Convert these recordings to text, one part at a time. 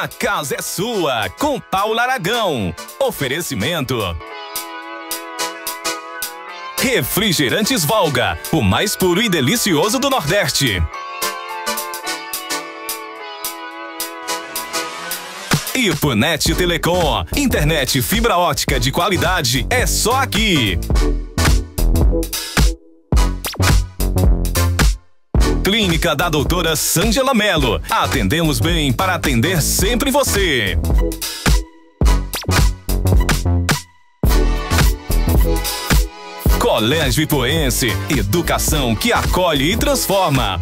A casa é sua, com Paula Aragão. Oferecimento: Refrigerantes Valga, o mais puro e delicioso do Nordeste. Ipunet Telecom, internet fibra ótica de qualidade é só aqui. Clínica da doutora Sângela Mello. Atendemos bem para atender sempre você. Colégio Ipuense, educação que acolhe e transforma.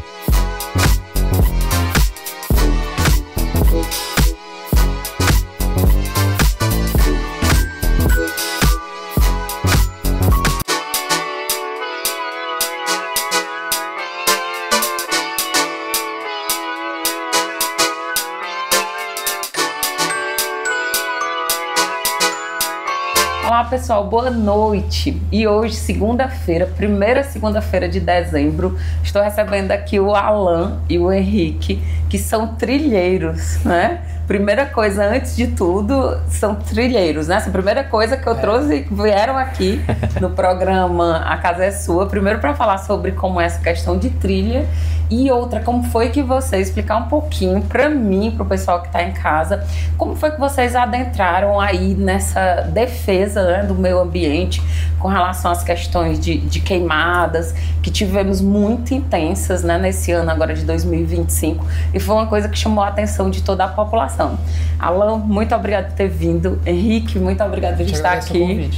Olá pessoal, boa noite. E hoje, segunda-feira, primeira segunda-feira de dezembro, estou recebendo aqui o Alan e o Henrique, que são trilheiros, né? Primeira coisa, antes de tudo, são trilheiros, né? Essa primeira coisa que eu trouxe, vieram aqui no programa A Casa é Sua, primeiro para falar sobre como é essa questão de trilha, e outra, como foi que vocês, explicar um pouquinho para mim, para o pessoal que está em casa, como foi que vocês adentraram aí nessa defesa, né, do meio ambiente com relação às questões de queimadas, que tivemos muito intensas, né, nesse ano agora de 2025, e foi uma coisa que chamou a atenção de toda a população. Alan, muito obrigado por ter vindo. Henrique, muito obrigado por estar aqui.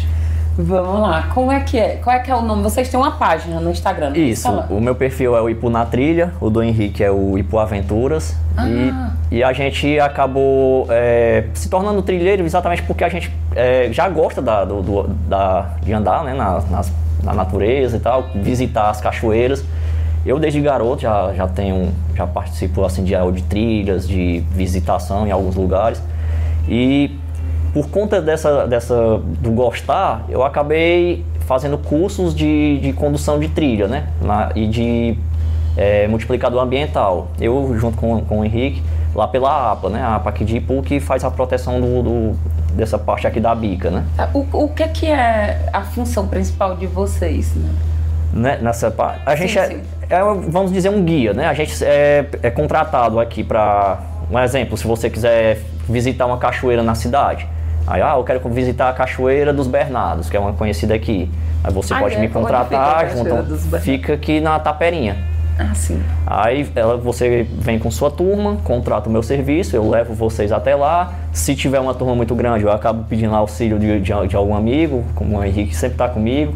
Vamos lá, como é que é? Qual é que é o nome? Vocês têm uma página no Instagram? Isso, o meu perfil é o Ipu na Trilha, o do Henrique é o Ipu Aventuras. E a gente acabou se tornando trilheiro exatamente porque a gente já gosta de andar, né, na natureza e tal, visitar as cachoeiras. Eu desde garoto já participo assim, de trilhas, de visitação em alguns lugares. E por conta do gostar, eu acabei fazendo cursos de condução de trilha, né? E de multiplicador ambiental. Eu, junto com o Henrique, lá pela APA, né? A APA aqui de Ipu, que faz a proteção dessa parte aqui da bica, né? O que é a função principal de vocês, né? Nessa parte, a gente vamos dizer, um guia, né? A gente é contratado aqui para, um exemplo, se você quiser visitar uma cachoeira na cidade. Aí, eu quero visitar a Cachoeira dos Bernados, que é uma conhecida aqui. Aí você pode me contratar, fica aqui na Taperinha. Ah, sim. Aí você vem com sua turma, contrata o meu serviço, eu levo vocês até lá. Se tiver uma turma muito grande, eu acabo pedindo auxílio de algum amigo, como o Henrique sempre está comigo.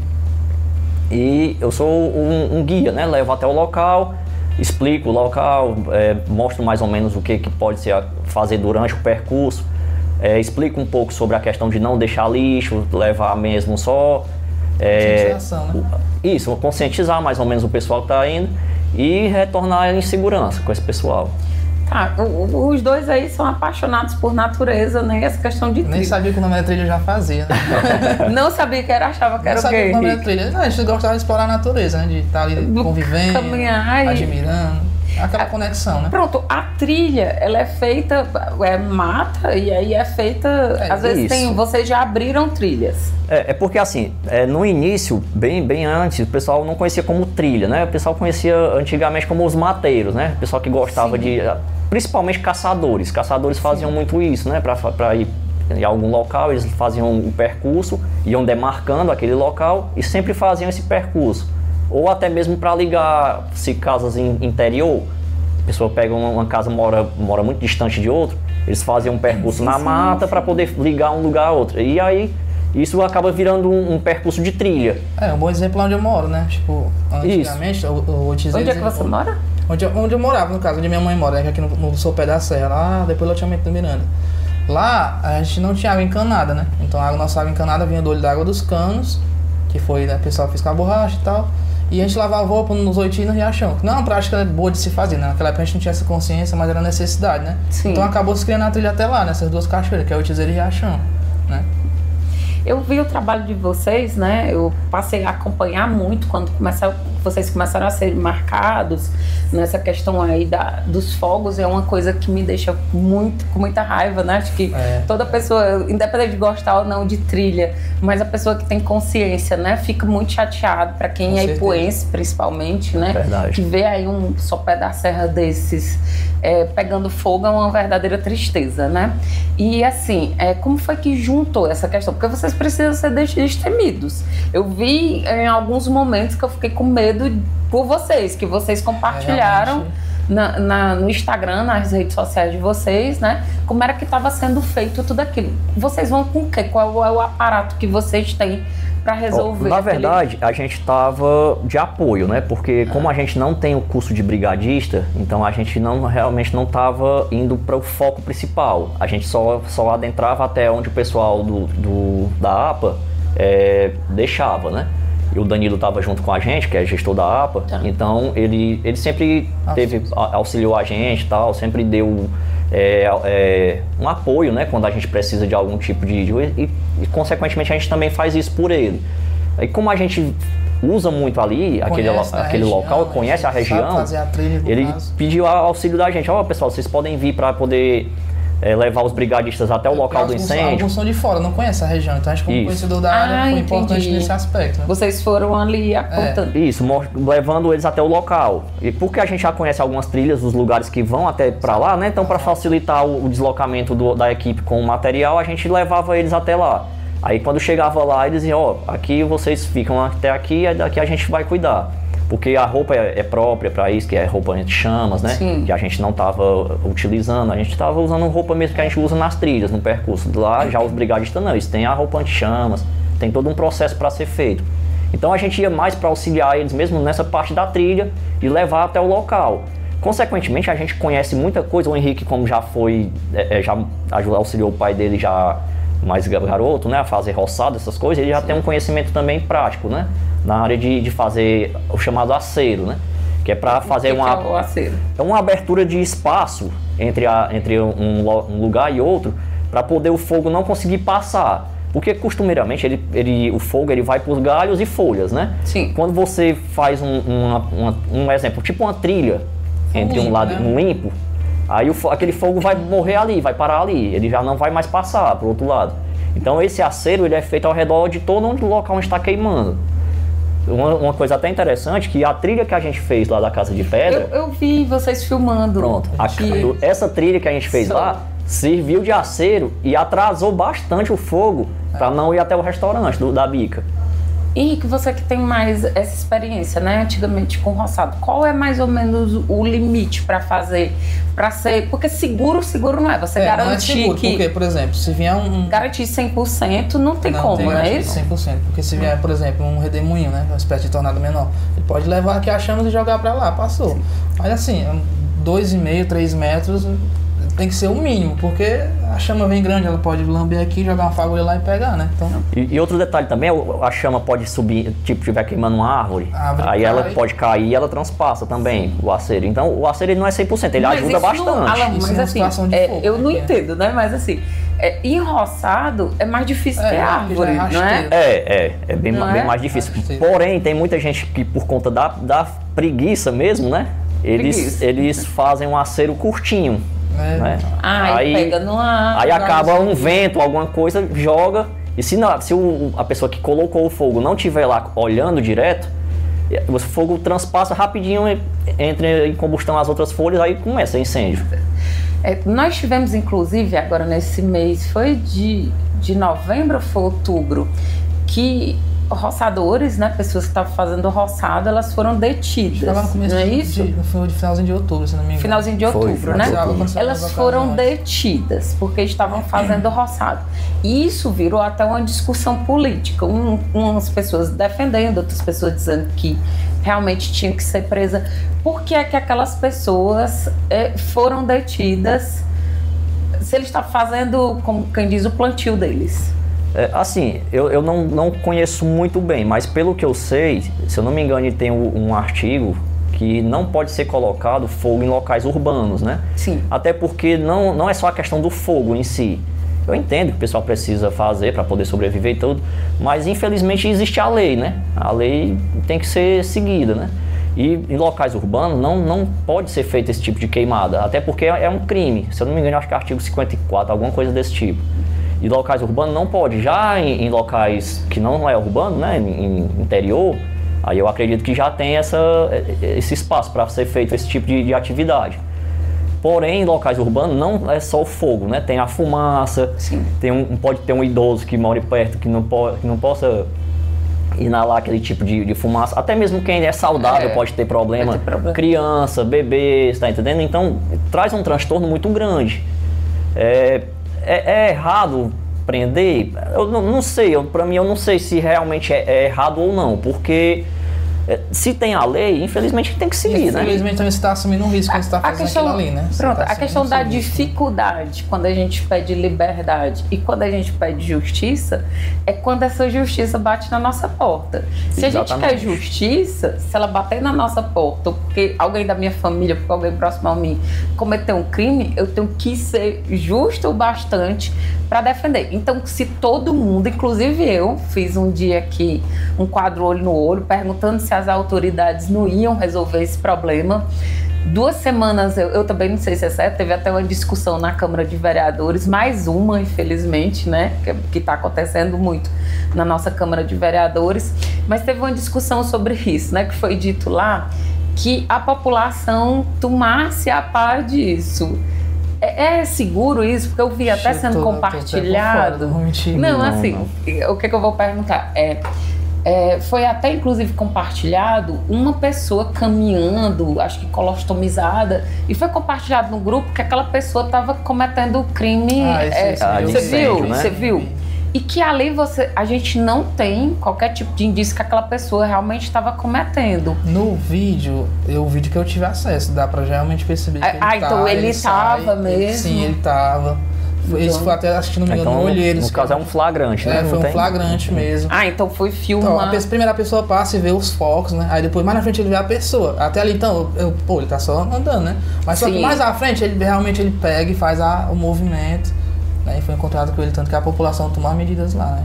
E eu sou um guia, né? Levo até o local, explico o local, mostro mais ou menos o que pode ser fazer durante o percurso. Explico um pouco sobre a questão de não deixar lixo, levar mesmo só... Conscientização, né? Isso, conscientizar mais ou menos o pessoal que está indo e retornar em segurança com esse pessoal. Tá, os dois aí são apaixonados por natureza, né? Essa questão de trilha. Nem sabia que o nome da trilha já fazia, né? Não sabia que era, achava que era o quê? Não sabia o nome da trilha. Não, a gente gostava de explorar a natureza, né? De estar ali convivendo, caminhar, admirando. Aquela conexão, né? Pronto, a trilha, ela é feita, mata, e aí é feita, às vezes vocês já abriram trilhas. É porque assim, no início, bem antes, o pessoal não conhecia como trilha, né? O pessoal conhecia antigamente como os mateiros, né? O pessoal que gostava principalmente caçadores. Caçadores faziam muito isso, né? Para ir em algum local, eles faziam um percurso, iam demarcando aquele local e sempre faziam esse percurso. Ou até mesmo para ligar, se casas em interior, a pessoa pega uma casa, mora muito distante de outro, eles fazem um percurso na mata para poder ligar um lugar a outro. E aí, isso acaba virando um percurso de trilha. Um bom exemplo é onde eu moro, né? Tipo, antigamente, onde é que você mora? Onde eu morava, no caso, onde minha mãe mora, né? Aqui no Sopé da Serra, lá depois do loteamento do Miranda. Lá, a gente não tinha água encanada, né? Então, nossa água encanada vinha do olho da água dos canos, que foi, né? O pessoal fez com a borracha e tal. E a gente lavava roupa nos oitinhos no riachão. Não é uma prática boa de se fazer, né? Naquela época a gente não tinha essa consciência, mas era necessidade, né? Sim. Então acabou se criando a trilha até lá, nessas duas cachoeiras, que é o Oitizeiro e Riachão, né? Eu vi o trabalho de vocês, né? Eu passei a acompanhar muito quando vocês começaram a ser marcados nessa questão aí dos fogos, é uma coisa que me deixa com muita raiva, né? Acho que toda pessoa, independente de gostar ou não de trilha, mas a pessoa que tem consciência, né? Fica muito chateado, para quem é ipuense, principalmente, né? Verdade. Que vê aí um sopé da serra desses pegando fogo é uma verdadeira tristeza, né? E assim, como foi que juntou essa questão? Porque vocês precisam ser destemidos. Eu vi em alguns momentos que eu fiquei com medo por vocês, que vocês compartilharam no Instagram, nas redes sociais de vocês, né? Como era que estava sendo feito tudo aquilo. Vocês vão com o quê? Qual é o aparato que vocês têm para resolver? Na verdade, a gente estava de apoio, né? Porque como a gente não tem o curso de brigadista, então a gente realmente não estava indo para o foco principal. A gente só adentrava até onde o pessoal da APA deixava, né? E o Danilo estava junto com a gente, que é gestor da APA, então ele sempre auxiliou a gente e tal, sempre deu um apoio, né, quando a gente precisa de algum tipo e consequentemente a gente também faz isso por ele. E como a gente usa muito ali aquele local, conhece a região, ele pediu auxílio da gente. Pessoal, vocês podem vir para poder levar os brigadistas até o local do incêndio. Alguns são de fora, não conhece a região, então acho que como conhecedor da área foi importante nesse aspecto. Né? Vocês foram ali apontando. Isso, levando eles até o local. E porque a gente já conhece algumas trilhas, os lugares que vão até para lá, né? Então, para facilitar o deslocamento da equipe com o material, a gente levava eles até lá. Aí quando chegava lá, eles diziam, aqui vocês ficam até aqui, e daqui a gente vai cuidar. Porque a roupa é própria para isso, que é roupa anti-chamas, né? Sim. Que a gente não estava utilizando, a gente estava usando roupa mesmo que a gente usa nas trilhas, no percurso. Lá já os brigadistas não, eles têm a roupa anti-chamas, tem todo um processo para ser feito. Então a gente ia mais para auxiliar eles mesmo nessa parte da trilha e levar até o local. Consequentemente, a gente conhece muita coisa. O Henrique, como já foi, já auxiliou o pai dele já mais garoto, né? A fazer roçado, essas coisas, ele já tem um conhecimento também prático, né? Na área de fazer o chamado aceiro, né? Que é para fazer uma abertura de espaço entre um lugar e outro, para poder o fogo não conseguir passar. Porque costumeiramente o fogo vai por galhos e folhas, né? Sim. Quando você faz um exemplo, tipo uma trilha entre um lado e um limpo, aí aquele fogo vai morrer ali, vai parar ali, ele já não vai mais passar para o outro lado. Então esse aceiro é feito ao redor de todo o local onde está queimando. Uma coisa até interessante, que a trilha que a gente fez lá da Casa de Pedra... Eu vi vocês filmando. Pronto. Essa trilha que a gente fez lá serviu de aceiro e atrasou bastante o fogo para não ir até o restaurante da Bica. Henrique, você que tem mais essa experiência, né, antigamente com roçado, qual é mais ou menos o limite para fazer, para ser, porque seguro não é, você garantir não é seguro, que... Porque, por exemplo, se vier Garantir 100% não tem como, não é isso? 100%, porque se vier, por exemplo, um redemoinho, né, uma espécie de tornado menor, ele pode levar aqui as chamas e jogar para lá, passou. Sim. Mas assim, 2,5, 3 metros... Tem que ser o mínimo, porque a chama vem grande, ela pode lamber aqui, jogar uma fagulha lá e pegar, né? Então... E outro detalhe também, a chama pode subir, tipo, estiver queimando uma árvore aí ela pode cair e ela transpassa também o aceiro. Então o aceiro ele não é 100%, ele ajuda bastante. Mas assim, eu não entendo, né? Mas assim, em roçado é mais difícil ter árvore, não é? É bem mais difícil. Porém, tem muita gente que por conta da preguiça mesmo, né? Eles fazem um aceiro curtinho. Né? Aí pega numa... Aí acaba um vento, alguma coisa, joga. E se a pessoa que colocou o fogo não estiver lá olhando direto, o fogo transpassa rapidinho, entra em combustão as outras folhas, aí começa o incêndio. Nós tivemos, inclusive, agora nesse mês, foi de novembro ou foi outubro, que roçadores, né, pessoas que estavam fazendo roçado, elas foram detidas. Estava no começo, não é isso? Foi de finalzinho de outubro, se não me engano. Finalzinho de outubro, né? Elas foram detidas porque estavam fazendo roçado. E isso virou até uma discussão política. Umas pessoas defendendo, outras pessoas dizendo que realmente tinha que ser presa. Por que é que aquelas pessoas foram detidas se eles estavam fazendo, como quem diz, o plantio deles? Assim, eu não conheço muito bem, mas pelo que eu sei, se eu não me engano, tem um artigo que não pode ser colocado fogo em locais urbanos, né? Sim. Até porque não é só a questão do fogo em si. Eu entendo que o pessoal precisa fazer para poder sobreviver e tudo, mas infelizmente existe a lei, né? A lei tem que ser seguida, né? E em locais urbanos não pode ser feito esse tipo de queimada, até porque é um crime. Se eu não me engano, acho que é artigo 54, alguma coisa desse tipo. E locais urbanos não pode. Já em locais que não é urbano, né, em interior, aí eu acredito que já tem esse espaço para ser feito esse tipo de atividade. Porém, em locais urbanos não é só o fogo, né? Tem a fumaça, pode ter um idoso que mora perto que não possa inalar aquele tipo de fumaça. Até mesmo quem é saudável pode ter problema. Criança, bebê, está entendendo? Então, traz um transtorno muito grande. É errado prender? Eu não sei, para mim eu não sei se realmente é errado ou não, porque se tem a lei, infelizmente tem que seguir, né? Infelizmente também você está assumindo um risco quando você está fazendo aquilo ali, né? Pronto, a questão da dificuldade quando a gente pede liberdade e quando a gente pede justiça é quando essa justiça bate na nossa porta. Se a gente quer justiça, se ela bater na nossa porta, ou porque alguém da minha família, porque alguém próximo a mim cometeu um crime, eu tenho que ser justo o bastante para defender. Então, se todo mundo, inclusive eu, fiz um dia aqui um quadro olho no olho, perguntando se as autoridades não iam resolver esse problema. 2 semanas, eu também não sei se é certo, teve até uma discussão na Câmara de Vereadores, mais uma, infelizmente, né, que está acontecendo muito na nossa Câmara de Vereadores, mas teve uma discussão sobre isso, né, que foi dito lá que a população tomasse a par disso. É seguro isso? Porque eu vi até sendo compartilhado. Não, assim, o que eu vou perguntar foi até inclusive compartilhado uma pessoa caminhando, acho que colostomizada, e foi compartilhado no grupo que aquela pessoa estava cometendo crime. Você viu? Né? Você viu? E que ali a gente não tem qualquer tipo de indício que aquela pessoa realmente estava cometendo. No vídeo, o vídeo que eu tive acesso, dá pra realmente perceber que ele então ele estava mesmo? Sim, ele estava. Isso foi até, acho que não me engano, olheiros. No caso é um flagrante, né? Foi um flagrante mesmo. Então foi filmado. Então, primeiro a pessoa passa e vê os focos, né? Aí depois, mais na frente, ele vê a pessoa. Até ali, então, ele tá só andando, né? Mas só que mais à frente, ele realmente pega e faz o movimento. E foi encontrado com ele, tanto que a população tomou medidas lá,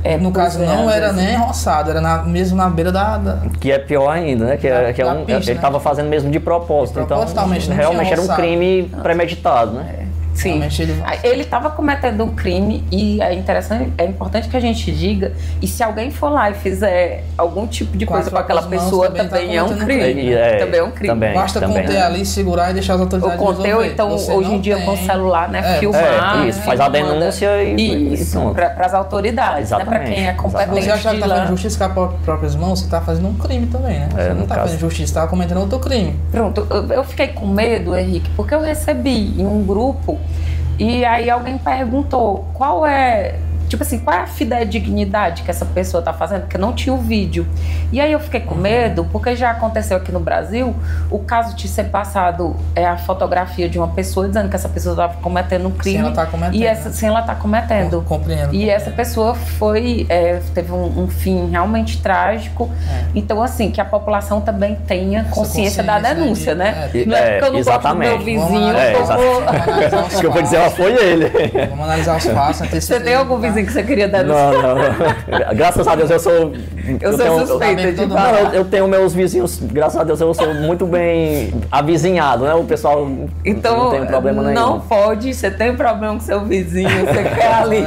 né? No caso, não era nem roçado, era mesmo na beira da... Que é pior ainda, né? Ele estava fazendo mesmo de propósito. Propositalmente, então, realmente era um crime premeditado, né? Sim, ele estava cometendo um crime e é importante que a gente diga, e se alguém for lá e fizer algum tipo de coisa com aquela pessoa, também é um crime. Também é um crime. Basta conter ali, segurar e deixar as autoridades resolver. Então, hoje em dia com o celular, né, filmar. Isso, faz a denúncia e para as autoridades, né, para quem é competente. Você acha que está fazendo justiça com as próprias mãos, você está fazendo um crime também, né? Você não está fazendo justiça, você está cometendo outro crime. Pronto, eu fiquei com medo, Henrique, porque eu recebi em um grupo. E aí alguém perguntou qual é a fidedignidade que essa pessoa está fazendo, porque não tinha o vídeo. E aí eu fiquei com medo, porque já aconteceu aqui no Brasil o caso de ser passado a fotografia de uma pessoa dizendo que essa pessoa estava cometendo um crime. Sem ela estar cometendo. Compreendo. E essa pessoa teve um fim realmente trágico. Então, assim, que a população também tenha consciência da denúncia, né? Não é porque eu não gosto do meu vizinho. Acho que eu vou dizer, foi ele. Vamos analisar os passos. Você tem algum vizinho que você queria denunciar? Não. Graças a Deus eu sou... Eu sou suspeita de falar. Eu tenho meus vizinhos, graças a Deus eu sou muito bem avizinhado, né? O pessoal não tem problema nenhum. Não pode, você tem problema com seu vizinho, você quer ali.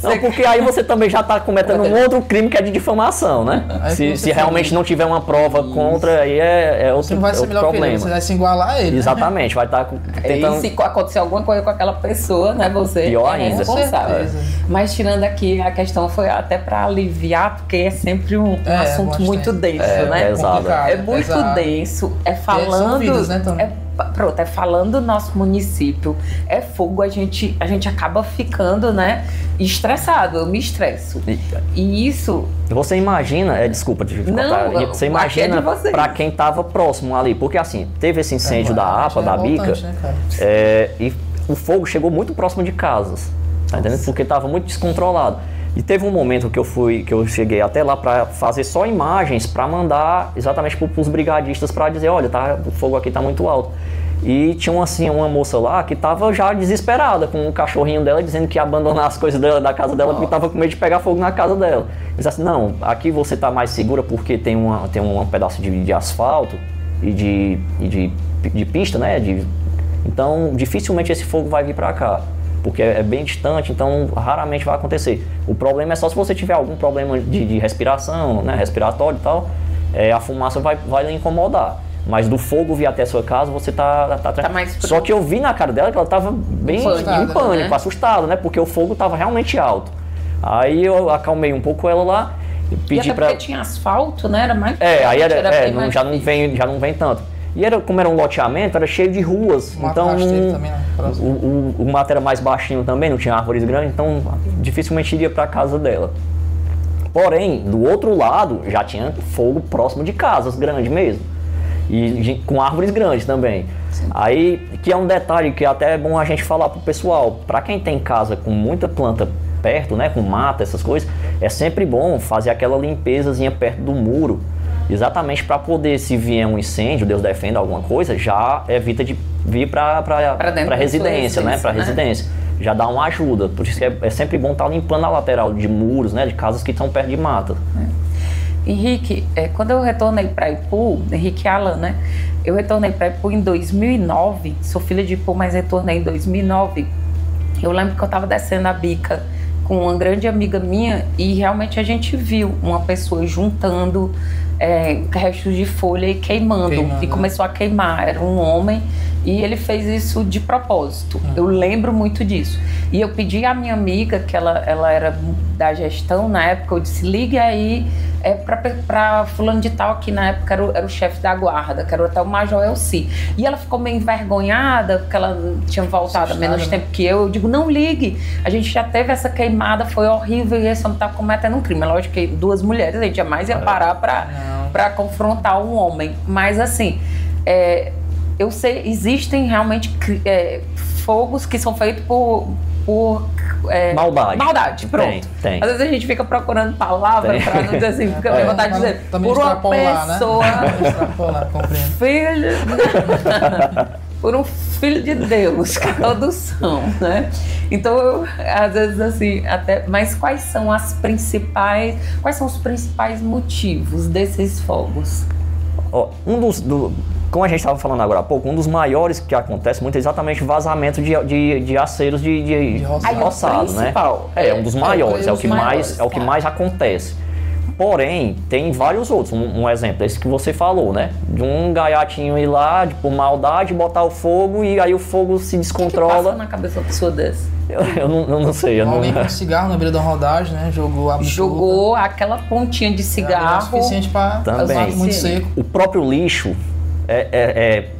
Não, porque aí você também já está cometendo um outro crime que é de difamação, né? Se realmente não tiver uma prova contra, aí é outro problema. Você não vai ser melhor que ele, você vai se igualar a ele. Exatamente, vai estar tentando... E se acontecer alguma coisa com aquela pessoa, né? Você pior é responsável. Mas tirando aqui, a questão foi até para aliviar, porque é sempre um assunto muito denso, né? É muito denso. Falando... Vidas, né, também. Pronto, falando do nosso município, fogo, a gente acaba ficando, né, estressado, eu me estresso. E isso... Você imagina, desculpa te cortar, você imagina para quem estava próximo ali, porque assim, teve esse incêndio da APA, da Bica, né, e o fogo chegou muito próximo de casas, tá entendendo? Porque estava muito descontrolado. E teve um momento que eu cheguei até lá para fazer só imagens para mandar exatamente para os brigadistas para dizer, olha, o fogo aqui está muito alto. E tinha uma moça lá que tava já desesperada com o cachorrinho dela, dizendo que ia abandonar as coisas dela, da casa dela, porque tava com medo de pegar fogo na casa dela. Eu disse assim, não, aqui você tá mais segura porque tem um pedaço de asfalto e de pista, né? Então, dificilmente esse fogo vai vir pra cá, porque é bem distante, então raramente vai acontecer. O problema é só se você tiver algum problema de respiração, né? Respiratório e tal, a fumaça vai lhe incomodar. Mas do fogo vir até a sua casa, você tá mais... Só que eu vi na cara dela que ela tava bem em pânico, né? Assustada, né? Porque o fogo tava realmente alto. Aí eu acalmei um pouco ela lá e pedi até porque tinha asfalto, né? Era mais... aí já não vem tanto. E como era um loteamento, era cheio de ruas. Então o mato era mais baixinho também, não tinha árvores grandes, então dificilmente iria para a casa dela. Porém, do outro lado, já tinha fogo próximo de casas grandes mesmo. E com árvores grandes também. Sim. Aí, que é um detalhe que até é bom a gente falar pro pessoal. Para quem tem casa com muita planta perto, né, com mata, essas coisas, é sempre bom fazer aquela limpezazinha perto do muro, exatamente para poder, se vier um incêndio, Deus defenda alguma coisa, já evita de vir para residência, né, para residência. Já dá uma ajuda. Por isso que é sempre bom estar limpando a lateral de muros, né, de casas que estão perto de mata. Henrique, quando eu retornei para Ipu, Henrique e Alan, né? Eu retornei para Ipu em 2009, sou filha de Ipu, mas retornei em 2009. Eu lembro que eu estava descendo a bica com uma grande amiga minha e realmente a gente viu uma pessoa juntando restos de folha e queimando. E começou a queimar. Era um homem e ele fez isso de propósito. Eu lembro muito disso. E eu pedi à minha amiga, que ela era da gestão na época, eu disse, ligue aí para fulano de tal, que na época era o chefe da guarda, que era até o Major Elci. E ela ficou meio envergonhada, porque ela tinha voltado há menos tempo que eu. Eu digo, não ligue, a gente já teve essa queimada, foi horrível e esse homem tá cometendo um crime. É lógico que 2 mulheres, a gente jamais ia parar para confrontar um homem. Mas assim, eu sei, existem realmente fogos que são feitos por maldade, pronto. Tem. Às vezes a gente fica procurando palavras para não dizer assim, fica a vontade de dizer por uma pessoa, filho, por um filho de Deus, que todos são, né? Então, às vezes assim, mas quais são os principais motivos desses fogos? Como a gente estava falando agora há pouco, um dos maiores que acontece muito é exatamente o vazamento de aceros de roçado, né? É um dos maiores, é o que mais acontece. Porém, tem vários outros. Um exemplo, esse que você falou, né? De um gaiatinho ir lá, por maldade, botar o fogo e aí o fogo se descontrola. O que passa na cabeça uma pessoa dessa? Eu não sei. Alguém com cigarro na beira da rodagem, né? Jogou aquela pontinha de cigarro. É o suficiente para usar muito seco. O próprio lixo,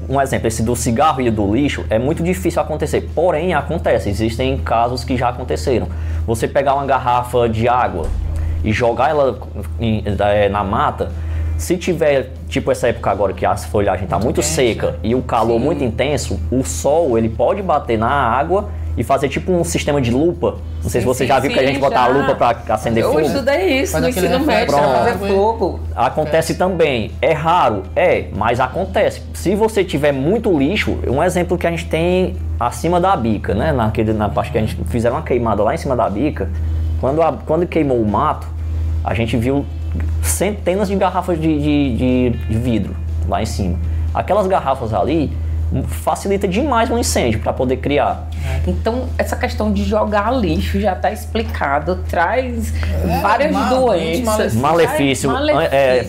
um exemplo, esse do cigarro e do lixo, é muito difícil acontecer. Porém, acontece. Existem casos que já aconteceram. Você pegar uma garrafa de água e jogar ela na mata, se tiver, tipo essa época agora que a folhagem está muito seca e o calor muito intenso, o sol ele pode bater na água e fazer tipo um sistema de lupa. Não sei se você já viu que a gente botar a lupa para acender fogo. Eu estudei isso no ensino médio, para fazer fogo. Acontece também. É raro? mas acontece. Se você tiver muito lixo, um exemplo que a gente tem acima da bica, né? Na parte que a gente fizeram uma queimada lá em cima da bica, quando queimou o mato, a gente viu centenas de garrafas de vidro lá em cima. Aquelas garrafas ali facilita demais um incêndio para poder criar. Então, essa questão de jogar lixo já está explicado, traz várias doenças. Malefício,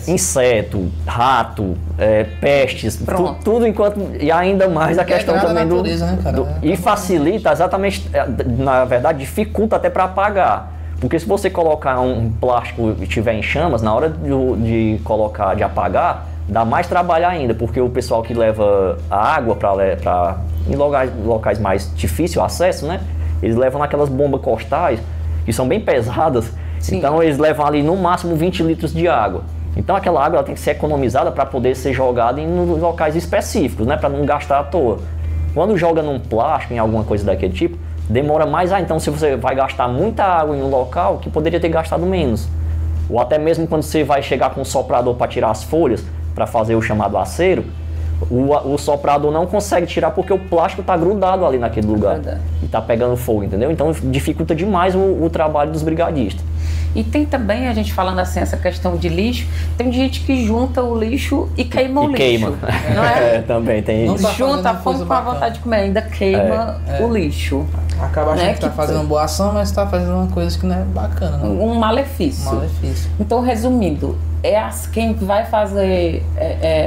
inseto, rato, pestes, tudo enquanto... E ainda mais a questão também e facilita exatamente, na verdade, dificulta até para apagar. Porque se você colocar um plástico e tiver em chamas, na hora de apagar, dá mais trabalho ainda, porque o pessoal que leva a água em locais mais difícil acesso, né? Eles levam naquelas bombas costais, que são bem pesadas. Sim. Então eles levam ali no máximo 20 litros de água. Então aquela água ela tem que ser economizada para poder ser jogada em locais específicos, né? Para não gastar à toa. Quando joga num plástico, em alguma coisa daquele tipo, demora mais. Então se você vai gastar muita água em um local que poderia ter gastado menos. Ou até mesmo quando você vai chegar com um soprador para tirar as folhas, para fazer o chamado acero, o soprador não consegue tirar porque o plástico está grudado ali naquele lugar. Verdade. E está pegando fogo, entendeu? Então dificulta demais o trabalho dos brigadistas. E tem também, a gente falando assim, essa questão de lixo, tem gente que junta o lixo e queima o lixo. Queima. Não é? Também tem Não isso. tá Junta a fazendo fome coisa com a bacana. vontade de comer, ainda queima o lixo. Acaba achando Né, que tá que- fazendo uma boa ação, mas tá fazendo uma coisa que não é bacana, né? Um malefício. Malefício. Então, resumindo, quem vai fazer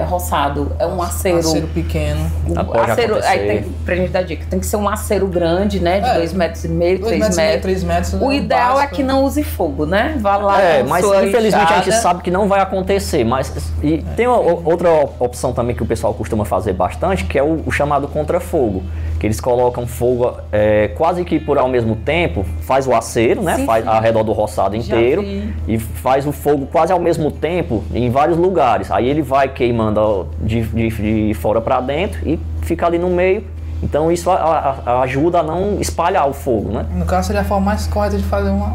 roçado é um aceiro. Aceiro pequeno. Pode acontecer. Aí tem, pra gente dar dica, tem que ser um aceiro grande, né? De 2,5 metros, 3 metros. 3 metros. O ideal é básico. que não use fogo, né? Vá lá com Mas sua infelizmente a gente enxada. sabe que não vai acontecer. E tem outra opção também que o pessoal costuma fazer bastante, que é o chamado contra-fogo. Que eles colocam fogo quase que por ao mesmo tempo, faz o aceiro, né? Sim, Faz sim. ao redor do roçado Já inteiro vi. e faz o fogo quase ao mesmo tempo em vários lugares. Aí ele vai queimando de fora para dentro e fica ali no meio. Então isso ajuda a não espalhar o fogo, né? No caso, seria a forma mais correta de fazer uma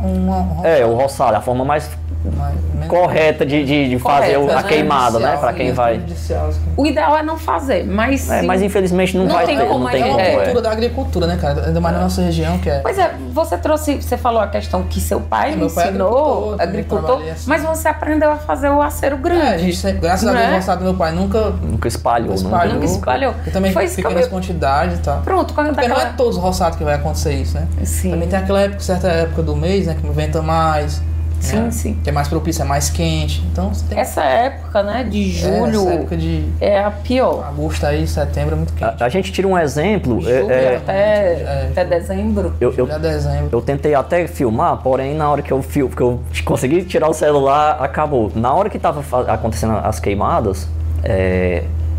O roçado, a forma mais menos correta de fazer Correta, a né? queimada, né? prejudicial, Para quem menos vai. prejudicial, assim. O ideal é não fazer, mas sim. Mas infelizmente não Não vai tem ter. como Não tem aí, como. É a é. cultura da agricultura, né, cara? Ainda mais na nossa região, que é... Pois é, você falou a questão que seu pai lhe Meu pai é ensinou, agricultor, agricultor, trabalhei assim. mas você aprendeu a fazer o aceiro grande. a gente sempre, graças a Deus, Né? o roçado do meu pai nunca Nunca espalhou, espalhou. Nunca espalhou. E também Foi isso que pequenas eu- quantidades e tal. Pronto, quando Porque não é daquela... todos os roçados que vai acontecer isso, né? Sim. Também tem aquela época, certa época do mês, né? Que venta mais. Sim, né? sim. Que é mais propício, é mais quente. Então você tem Essa época, né, de julho, essa época de é a pior. agosto aí, setembro é muito quente. A gente tira um exemplo. Julho até dezembro. Eu Já dezembro. Eu tentei até filmar, porém na hora que eu consegui tirar o celular, acabou. Na hora que estava acontecendo as queimadas,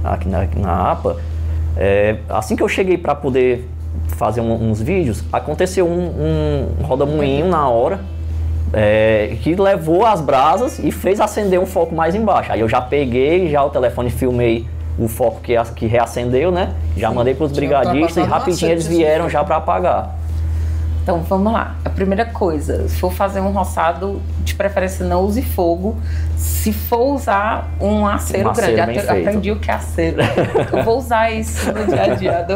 aqui na APA, assim que eu cheguei para poder fazer uns vídeos, aconteceu um rodamuinho na hora, que levou as brasas e fez acender um foco mais embaixo. Aí eu já peguei, já o telefone filmei o foco que reacendeu, né? Já mandei para os Tinha brigadistas e ultrapassado rapidinho eles bastante vieram esse já para apagar. Então vamos lá. A primeira coisa, se for fazer um roçado, de preferência não use fogo. Se for usar um aceiro grande, bem feito. aprendi o que é aceiro. Eu vou usar isso no dia a dia.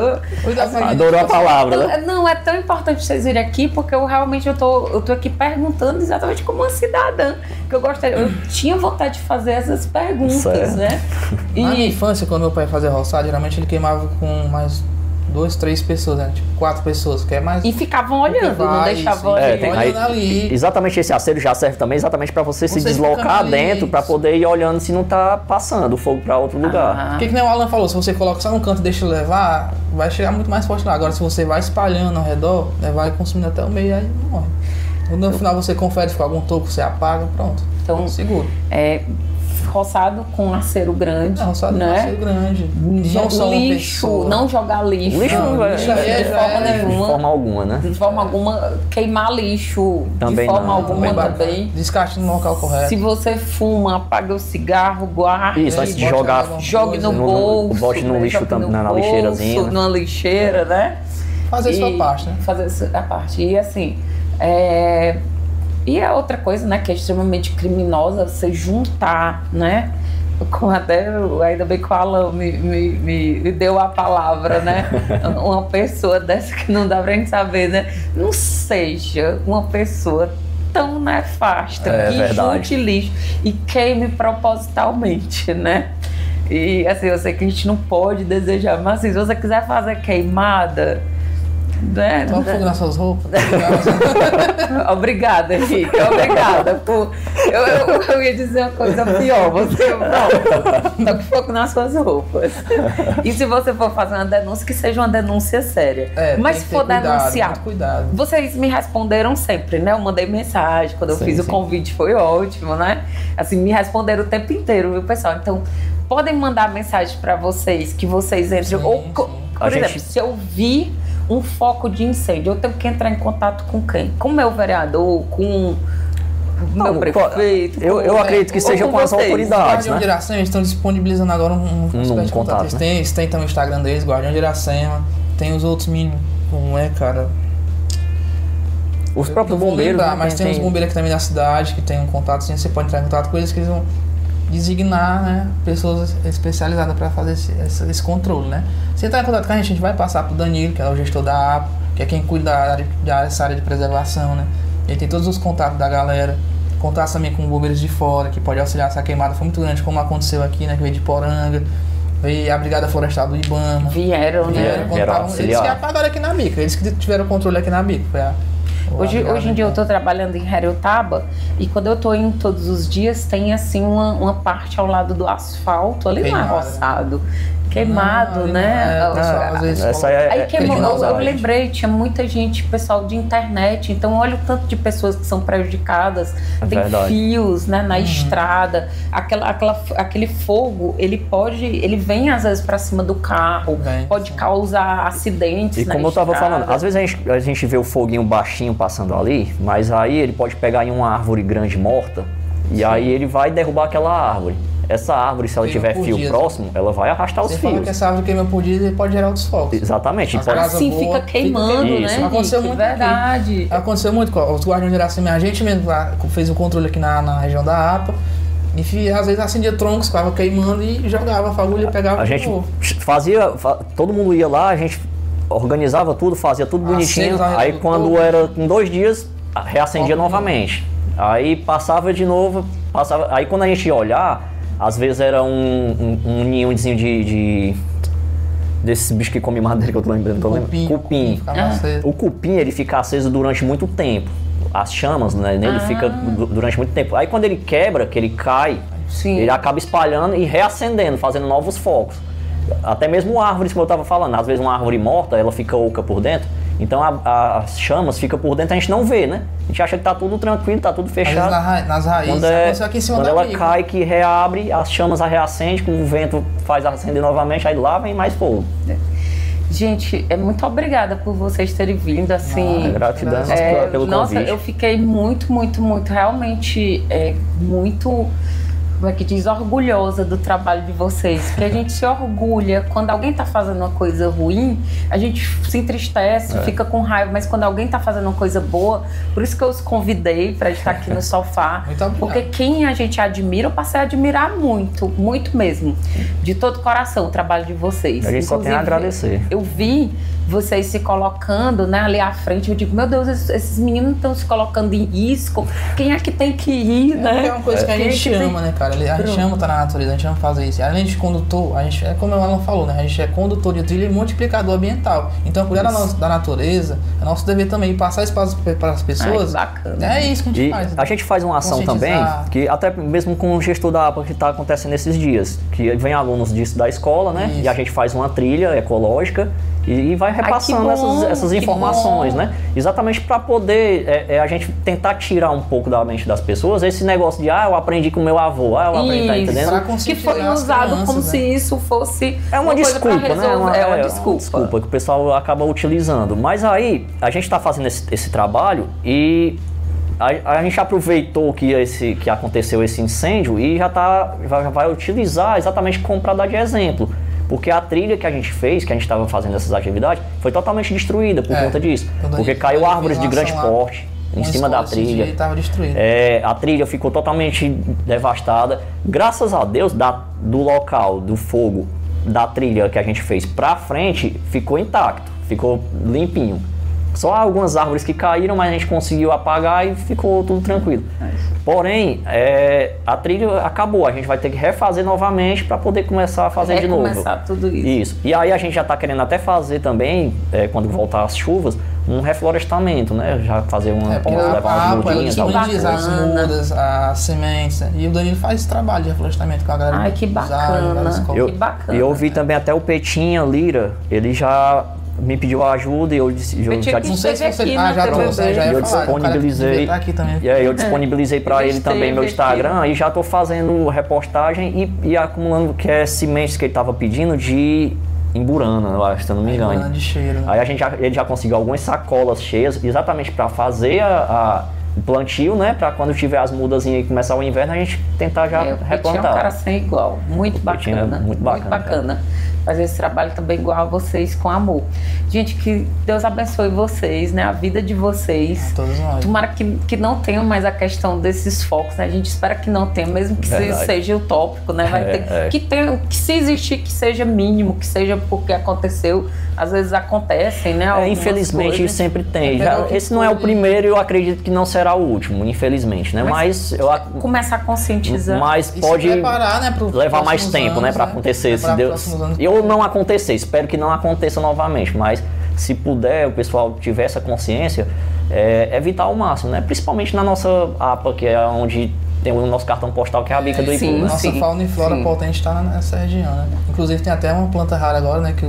Adorou a palavra, né? Não, é tão importante vocês irem aqui, porque eu realmente eu tô aqui perguntando exatamente como uma cidadã. Que eu tinha vontade de fazer essas perguntas, Certo. né? Na minha infância, quando meu pai fazia roçado, geralmente ele queimava com mais 2, 3 pessoas, né? Tipo 4 pessoas, que é mais... E ficavam olhando, não vai, deixavam sim. ali. Tem Olhando ali. exatamente esse aceiro já serve também exatamente para você se Você deslocar fica ali, dentro para poder ir olhando se não tá passando o fogo para outro lugar. Ah. O que nem o Alan falou, se você coloca só num canto e deixa levar, vai chegar muito mais forte lá. Agora, se você vai espalhando ao redor, vai consumindo até o meio, aí não morre. No final você confere se ficou algum toco, você apaga, pronto. Então, seguro. Roçado com aceiro grande, Roçado com né? aceiro grande. Não só uma Lixo, pessoa. não jogar lixo. Lixo não vai- lixo aí de já forma é- De nenhuma. forma alguma, né? De forma alguma, queimar lixo Também de forma não, alguma também não. também. Descarte no local correto. Se você fuma, apague o cigarro, guarde. Isso, antes de Bota jogar, alguma Jogue coisa. no No- bolso. bote no né? lixo Jogue no na bolso, lixeirazinha, né? numa lixeira, né? Fazer sua parte, né? Fazer a parte. E assim, e a outra coisa, né, que é extremamente criminosa, você juntar, né? Ainda bem que o Alan me deu a palavra, né? Uma pessoa dessa que não dá pra gente saber, né? Não seja uma pessoa tão nefasta que verdade. junte lixo e queime propositalmente, né? E assim, eu sei que a gente não pode desejar, mas assim, se você quiser fazer queimada, né? Toma fogo nas suas roupas. Obrigada, Henrique. Obrigada. Eu ia dizer uma coisa pior. Você não. Toque fogo nas suas roupas. E se você for fazer uma denúncia, que seja uma denúncia séria. Mas tem se que for ter cuidado, denunciar. muito cuidado. Vocês me responderam sempre, né? Eu mandei mensagem quando eu Sim, fiz o sim. convite, foi ótimo, né? Assim, me responderam o tempo inteiro, viu, pessoal? Então, podem mandar mensagem pra vocês, que vocês entrem. Sim, Ou, sim. por A exemplo, gente- se eu vi um foco de incêndio, eu tenho que entrar em contato com quem? Com o meu vereador, com o meu Não, prefeito? eu com- acredito que ou seja com as vocês? autoridades. Guardião né? de Iracema, eles estão disponibilizando agora uma espécie de contato, contato. né? Eles têm também o Instagram deles, Guardião de Iracema. Tem os outros meninos, como é, cara? Os Eu próprios não vou bombeiros. lembrar, né, mas tem uns bombeiros aqui também da cidade que tem um contato assim, você pode entrar em contato com eles que eles vão designar, né, pessoas especializadas para fazer esse controle, né? Se entrar em contato com a gente vai passar para o Danilo, que é o gestor da APA, que é quem cuida dessa área de preservação, né? Ele tem todos os contatos da galera, contatos também com bombeiros de fora, que pode auxiliar se a queimada foi muito grande, como aconteceu aqui, né, que veio de Poranga, veio a Brigada Florestal do Ibama. Vieram, né? Eles que apagaram aqui na bica, eles que tiveram controle aqui na bica. Hoje em dia eu estou trabalhando em Heriotaba e quando eu estou indo todos os dias tem assim uma parte ao lado do asfalto, ali não é roçado, queimado, né? Aí queimou, eu lembrei, tinha muita gente, pessoal de internet, então olha o tanto de pessoas que são prejudicadas, tem fios, né, na estrada, aquele fogo, ele vem às vezes para cima do carro, pode causar acidentes. E como eu estava falando, às vezes a gente vê o foguinho baixinho passando ali, mas aí ele pode pegar em uma árvore grande morta e aí ele vai derrubar aquela árvore. Essa árvore, se ela tiver fio próximo, ela vai arrastar os fios. Você fala que essa árvore queima por dia e pode gerar outros focos. Exatamente. Assim fica queimando, né? Aconteceu muito. Verdade. Aconteceu muito. Os guardiões de Iracema, a gente mesmo fez o controle aqui na região da APA. E às vezes acendia troncos, ficava queimando e jogava a fagulha e pegava. A gente fazia, todo mundo ia lá, a gente organizava tudo, fazia tudo bonitinho. Aí quando era com 2 dias, reacendia novamente. Aí passava de novo, aí quando a gente ia olhar, às vezes era um ninhozinho desses bichos que comem madeira, que eu tô lembrando. Cupim. O cupim, ele fica aceso durante muito tempo. As chamas, né, nele fica durante muito tempo. Aí quando ele quebra, que ele cai, ele acaba espalhando e reacendendo, fazendo novos focos. Até mesmo árvores, como eu estava falando, às vezes uma árvore morta, ela fica oca por dentro. Então as chamas ficam por dentro, a gente não vê, né? A gente acha que tá tudo tranquilo, tá tudo fechado. Nas raízes, aqui em cima quando ela cai, que reabre, as chamas reacendem, com o vento faz acender novamente, aí lá vem mais fogo. Gente, muito obrigada por vocês terem vindo, assim. Gratidão pelo convite. Nossa, eu fiquei muito, realmente, muito... Como é que diz? Orgulhosa do trabalho de vocês. Porque a gente se orgulha. Quando alguém tá fazendo uma coisa ruim, a gente se entristece, fica com raiva. Mas quando alguém tá fazendo uma coisa boa, por isso que eu os convidei para estar aqui no sofá. Porque quem a gente admira, eu passei a admirar muito, muito mesmo. De todo coração o trabalho de vocês. A gente só tem a agradecer. Eu vi vocês se colocando, né, ali à frente. Eu digo, meu Deus, esses meninos estão se colocando em risco. Quem é que tem que ir, né? É uma coisa que a gente ama, né, cara? A gente ama estar na natureza, a gente ama fazer isso. Além de condutor, a gente como o Alan falou, né? A gente é condutor de trilha e multiplicador ambiental. Então, cuidar da natureza é nosso dever também. Passar espaço para as pessoas. Bacana. É isso que a gente faz. A gente faz uma ação também, que até mesmo com o gestor da APA que está acontecendo nesses dias, que vem alunos da escola, né? Isso. E a gente faz uma trilha ecológica e vai repassando essas informações, né? Exatamente para poder a gente tentar tirar um pouco da mente das pessoas esse negócio de eu aprendi com meu avô, eu aprendi, tá entendendo? Que foi usado como se isso fosse uma desculpa, né? É uma desculpa que o pessoal acaba utilizando. Mas aí a gente está fazendo esse trabalho e a gente aproveitou que aconteceu esse incêndio e já vai utilizar exatamente como para dar de exemplo. Porque a trilha que a gente fez, que a gente estava fazendo essas atividades, foi totalmente destruída por conta disso. Porque caiu árvores de grande porte em cima da trilha. A trilha ficou totalmente devastada. Graças a Deus, do local do fogo, da trilha que a gente fez pra frente, ficou intacto, ficou limpinho. Só algumas árvores que caíram, mas a gente conseguiu apagar e ficou tudo tranquilo. Porém, a trilha acabou. A gente vai ter que refazer novamente para poder começar a fazer de novo. Recomeçar tudo isso. E aí a gente já está querendo até fazer também, quando voltar as chuvas, um reflorestamento, né? Já fazer levar umas mudinhas. As mudas, as sementes. E o Danilo faz esse trabalho de reflorestamento com a galera. Ai, que bacana. Que bacana. E eu vi também até o Petinha Lira, ele já me pediu ajuda e eu disse, já disponibilizei. Eu disponibilizei para ele também meu Instagram e já estou fazendo repostagem e acumulando sementes que ele estava pedindo de Imburana, eu acho, se eu não me engano. De cheiro, né? Aí ele já conseguiu algumas sacolas cheias exatamente para fazer plantio, né? Para quando tiver as mudazinhas e começar o inverno, a gente tentar já replantar. É um cara sem igual, muito bacana. Muito bacana. Fazer esse trabalho também igual a vocês, com amor. Gente, que Deus abençoe vocês, né? A vida de vocês. Todos nós. Tomara que não tenha mais a questão desses focos, né? A gente espera que não tenha, mesmo que seja utópico, né? Vai ter, que se existir, que seja mínimo, que seja porque aconteceu. Às vezes acontecem, né? Infelizmente coisas. Sempre tem. Esse não é o primeiro e eu acredito que não será o último, infelizmente, né? Mas eu começar a conscientizar. Mas pode preparar, né, levar mais tempo, anos, né, para acontecer. Se Deus, eu não acontecer, espero que não aconteça novamente, mas se puder, o pessoal tiver essa consciência, evitar ao máximo, né? Principalmente na nossa APA, que é onde tem o nosso cartão postal, que é a bica do Ipu. Sim, nossa fauna e flora potente está nessa região, né? Inclusive tem até uma planta rara agora, né, que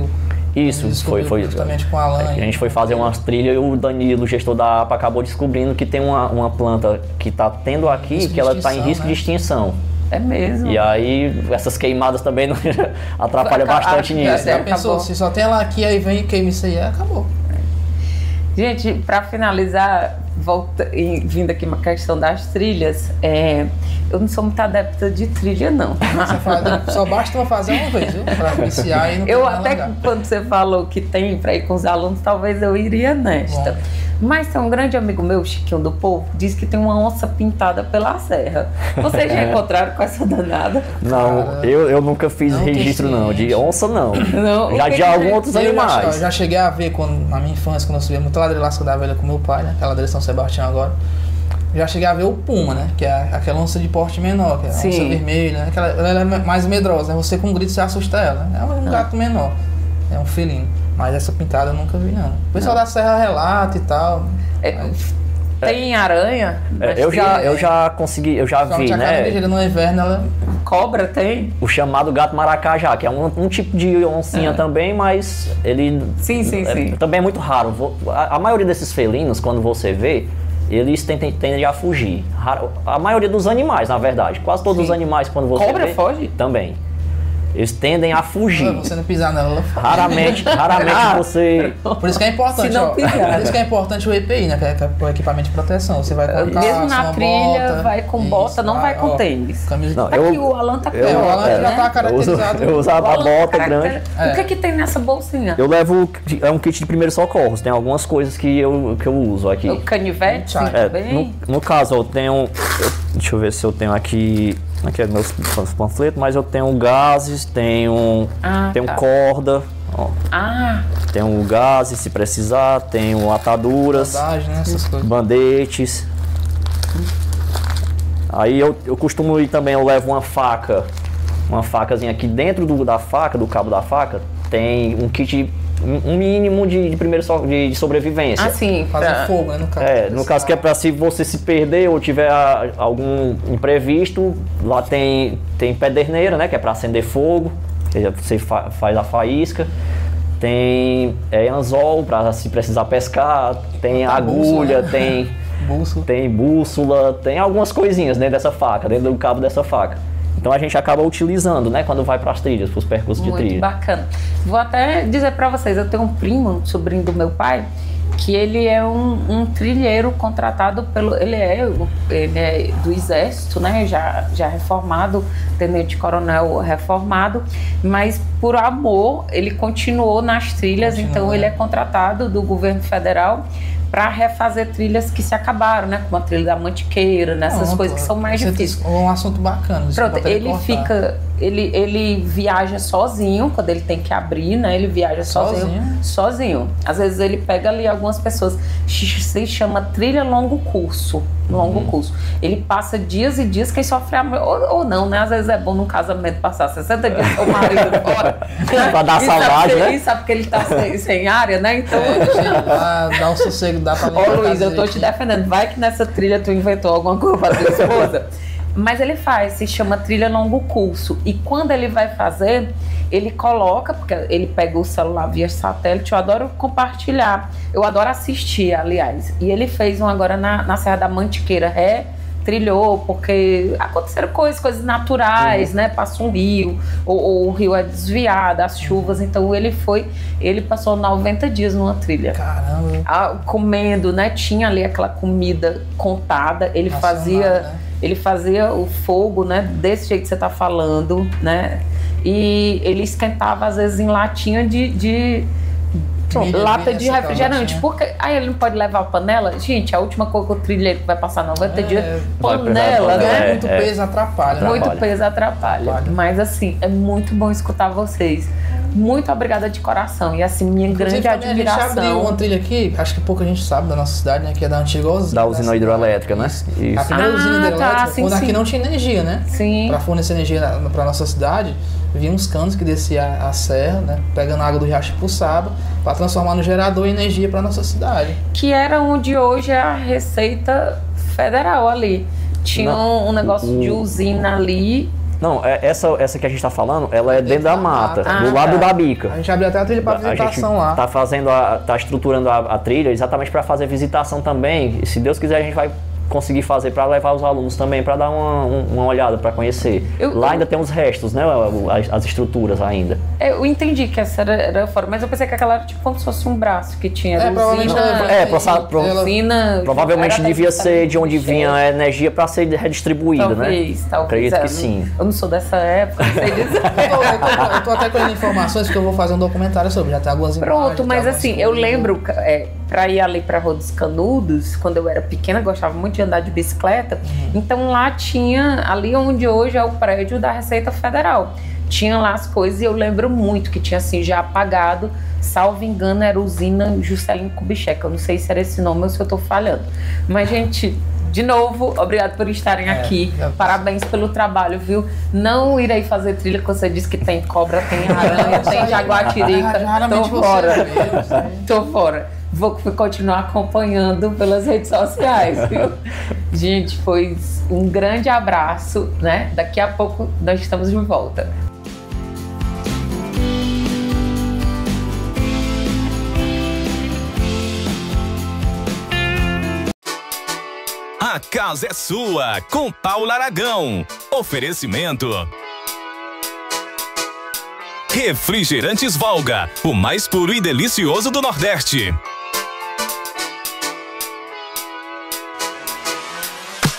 isso, foi justamente com a Alan. A gente foi fazer umas trilhas e o Danilo, o gestor da APA, acabou descobrindo que tem uma planta que está tendo aqui, que ela está em risco de extinção. É mesmo. E aí, essas queimadas também atrapalham bastante nisso. Já pensou, se só tem ela aqui, aí vem e queima isso aí, acabou. Gente, para finalizar, vindo aqui uma questão das trilhas, eu não sou muito adepta de trilha, não. Só basta fazer uma vez, viu? Pra iniciar e não eu até quando você falou que tem para ir com os alunos, talvez eu iria nesta. Bom. Mas tem um grande amigo meu, Chiquinho do Povo, diz que tem uma onça pintada pela serra. Vocês já encontraram com essa danada? Não, eu nunca fiz registro não, de onça não. Já de alguns outros animais. Eu já cheguei a ver na minha infância, quando eu subia muito ladeira Lasca da Velha com meu pai, né? Aquela ladeira São Sebastião agora. Já cheguei a ver o puma, né? Que é aquela onça de porte menor, que é a onça vermelha, né? Ela é mais medrosa, né? Você com um grito você assusta ela, né? É um gato menor, é um felino. Mas essa pintada eu nunca vi, não. O pessoal da Serra relata e tal. Tem aranha? Eu já vi, né? No inverno ela... Cobra tem? O chamado gato maracajá, que é um tipo de oncinha também, mas ele... Sim. Também é muito raro. A maioria desses felinos, quando você vê, eles tendem a fugir. A maioria dos animais, na verdade. Quase todos os animais, quando você Cobra vê... foge? Também. Eles tendem a fugir. Você não pisar nela, ela foge. Raramente você... Por isso que é importante, por isso que é importante o EPI, né? Que é o equipamento de proteção. Você vai colocar mesmo na trilha, bota, vai com bota, não vai com tênis. Não, aqui o Alan tá com o Alan já tá caracterizado. Eu usava a bota grande. O que tem nessa bolsinha? Eu levo... É um kit de primeiros socorros. Tem algumas coisas que eu uso aqui. O canivete? No caso, eu tenho... Deixa eu ver se eu tenho aqui... Aqui é meus panfletos, mas eu tenho gases, tenho corda, ó. Tenho gases se precisar, tenho ataduras, né, essas coisas. bandetes. Aí eu costumo ir também, eu levo uma facazinha aqui dentro da faca, do cabo da faca, tem um kit, um mínimo de primeiro de sobrevivência. Sim. Fazer fogo, né, no caso. No caso que é para se você se perder ou tiver algum imprevisto, lá tem pederneira, né, que é para acender fogo, você faz a faísca. Tem anzol para se precisar pescar, tem agulha, tem bússola, tem algumas coisinhas dentro dessa faca, dentro do cabo dessa faca. Então a gente acaba utilizando, né, quando vai para as trilhas, para os percursos de trilha. Muito bacana. Vou até dizer para vocês, eu tenho um primo, sobrinho do meu pai, que ele é um trilheiro contratado ele é do Exército, né, já reformado, tenente-coronel reformado, mas por amor ele continuou nas trilhas, então ele é contratado do governo federal para refazer trilhas que se acabaram, né? Como a trilha da Mantiqueira, nessas coisas que são mais difíceis. Um assunto bacana. Pronto, ele viaja sozinho, quando ele tem que abrir, né? Ele viaja sozinho. Às vezes ele pega ali algumas pessoas, se chama trilha longo curso. Ele passa dias e dias, quem sofre ou não, né? Às vezes é bom num casamento passar 60 dias com o marido fora. Pra dar saudade, né? Sabe que ele tá sem área, né? Então... dá um sossego, dá pra... Ô Luiz, eu tô te defendendo. Vai que nessa trilha tu inventou alguma coisa pra tua esposa. Mas ele se chama trilha longo curso. E quando ele vai fazer, ele coloca, porque ele pega o celular via satélite, eu adoro compartilhar, eu adoro assistir, aliás. E ele fez um agora na Serra da Mantiqueira, trilhou, porque aconteceram coisas naturais, né? Passa um rio, ou o rio é desviado, as chuvas, então ele passou 90 dias numa trilha. Caramba. Comendo, né? Tinha ali aquela comida contada, ele fazia o fogo, né? Desse jeito que você tá falando, né? E ele esquentava, às vezes, em latinha lata de refrigerante. Porque aí ele não pode levar a panela. Gente, a última coisa que o trilheiro vai passar 90 dias, panela, né? Muito peso atrapalha. Muito peso atrapalha. Mas assim, é muito bom escutar vocês. Muito obrigada de coração. E assim, minha grande admiração. A gente abriu uma trilha aqui, acho que pouca gente sabe da nossa cidade, né? Que é da antiga usina. Da usina hidroelétrica, né? Isso. A primeira usina hidroelétrica, quando aqui não tinha energia, né? Sim. Pra fornecer energia pra nossa cidade, vinha uns canos que descia a serra, né? Pegando água do riacho Puçaba, para transformar no gerador e energia para nossa cidade. Que era onde hoje é a Receita Federal ali. Tinha um negócio de usina ali. Não, essa que a gente tá falando, ela é dentro da mata, do lado da bica. A gente abriu até a trilha para visitação lá. Tá estruturando a trilha exatamente para fazer visitação também. E se Deus quiser, a gente vai conseguir fazer para levar os alunos também, para dar uma olhada, para conhecer. Lá ainda tem uns restos, né? As estruturas ainda. Eu entendi que essa era fora, mas eu pensei que aquela era tipo como se fosse um braço que tinha provavelmente devia ser de onde vinha a energia para ser redistribuída, talvez, né? Talvez. Acredito que sim. Eu não sou dessa época, não sei dizer. eu tô até colhendo informações que eu vou fazer um documentário sobre, já tem algumas imagens. Pronto, mas assim, eu lembro, pra ir ali pra Rua dos Canudos, quando eu era pequena, gostava muito de andar de bicicleta, então lá tinha, ali onde hoje é o prédio da Receita Federal, tinha lá as coisas e eu lembro muito que tinha assim, já apagado, salvo engano, era usina Juscelino Kubitschek, eu não sei se era esse nome ou se eu tô falhando, mas gente, de novo, obrigado por estarem aqui, parabéns pelo trabalho, viu? Não irei fazer trilha, que você disse que tem cobra, tem aranha, tem jaguatirica, tô fora. Vou continuar acompanhando pelas redes sociais, viu? Gente, foi um grande abraço, né? Daqui a pouco nós estamos de volta. A casa é sua, com Paula Aragão. Oferecimento: Refrigerantes Valga, o mais puro e delicioso do Nordeste.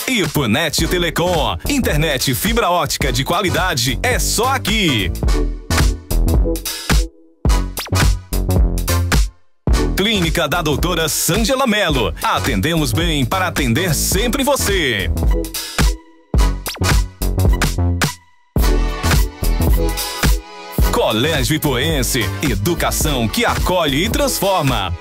Ipunet Telecom, internet fibra ótica de qualidade é só aqui. Clínica da doutora Sângela Mello. Atendemos bem para atender sempre você. Colégio Ipuense, educação que acolhe e transforma.